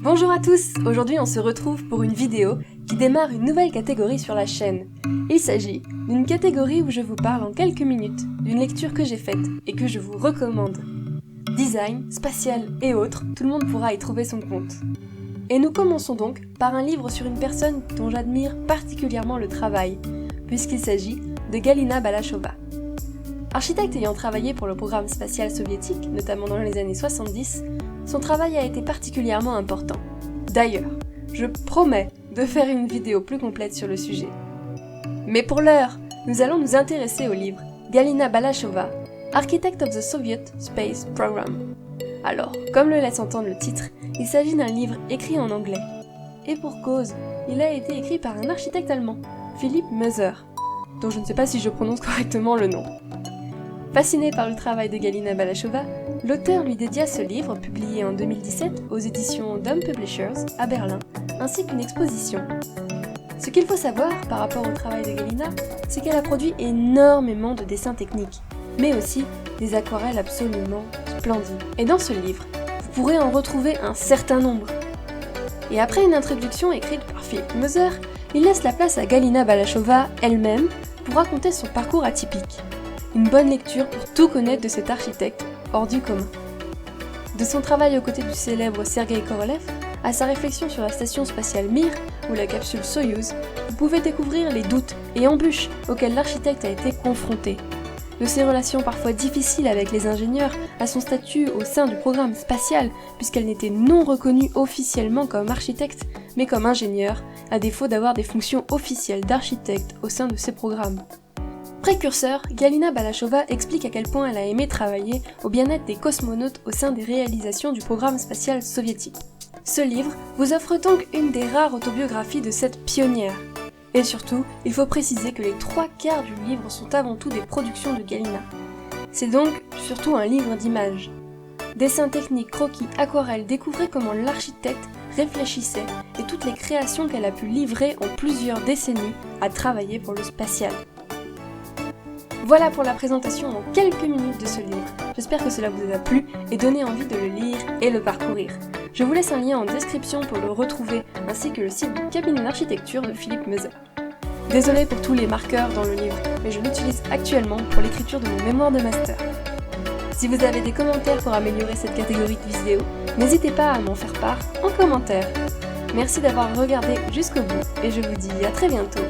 Bonjour à tous, aujourd'hui on se retrouve pour une vidéo qui démarre une nouvelle catégorie sur la chaîne. Il s'agit d'une catégorie où je vous parle en quelques minutes d'une lecture que j'ai faite et que je vous recommande. Design, spatial et autres, tout le monde pourra y trouver son compte. Et nous commençons donc par un livre sur une personne dont j'admire particulièrement le travail, puisqu'il s'agit de Galina Balachova. Architecte ayant travaillé pour le programme spatial soviétique, notamment dans les années 70, son travail a été particulièrement important. D'ailleurs, je promets de faire une vidéo plus complète sur le sujet. Mais pour l'heure, nous allons nous intéresser au livre Galina Balachova, Architect of the Soviet Space Program. Alors, comme le laisse entendre le titre, il s'agit d'un livre écrit en anglais. Et pour cause, il a été écrit par un architecte allemand, Philipp Moser, dont je ne sais pas si je prononce correctement le nom. Fasciné par le travail de Galina Balachova, l'auteur lui dédia ce livre, publié en 2017 aux éditions Dom Publishers à Berlin, ainsi qu'une exposition. Ce qu'il faut savoir par rapport au travail de Galina, c'est qu'elle a produit énormément de dessins techniques, mais aussi des aquarelles absolument splendides. Et dans ce livre, vous pourrez en retrouver un certain nombre. Et après une introduction écrite par Philipp Moser, il laisse la place à Galina Balachova elle-même pour raconter son parcours atypique. Une bonne lecture pour tout connaître de cet architecte hors du commun. De son travail aux côtés du célèbre Sergei Korolev à sa réflexion sur la station spatiale Mir ou la capsule Soyouz, vous pouvez découvrir les doutes et embûches auxquels l'architecte a été confronté. De ses relations parfois difficiles avec les ingénieurs à son statut au sein du programme spatial, puisqu'elle n'était non reconnue officiellement comme architecte, mais comme ingénieure, à défaut d'avoir des fonctions officielles d'architecte au sein de ces programmes. Précurseur, Galina Balachova explique à quel point elle a aimé travailler au bien-être des cosmonautes au sein des réalisations du programme spatial soviétique. Ce livre vous offre donc une des rares autobiographies de cette pionnière. Et surtout, il faut préciser que les 3/4 du livre sont avant tout des productions de Galina. C'est donc surtout un livre d'images. Dessins techniques, croquis, aquarelles, découvrez comment l'architecte réfléchissait et toutes les créations qu'elle a pu livrer en plusieurs décennies à travailler pour le spatial. Voilà pour la présentation en quelques minutes de ce livre. J'espère que cela vous a plu et donné envie de le lire et le parcourir. Je vous laisse un lien en description pour le retrouver, ainsi que le site du cabinet d'architecture de Philipp Moser. Désolée pour tous les marqueurs dans le livre, mais je l'utilise actuellement pour l'écriture de mon mémoire de master. Si vous avez des commentaires pour améliorer cette catégorie de vidéo, n'hésitez pas à m'en faire part en commentaire. Merci d'avoir regardé jusqu'au bout et je vous dis à très bientôt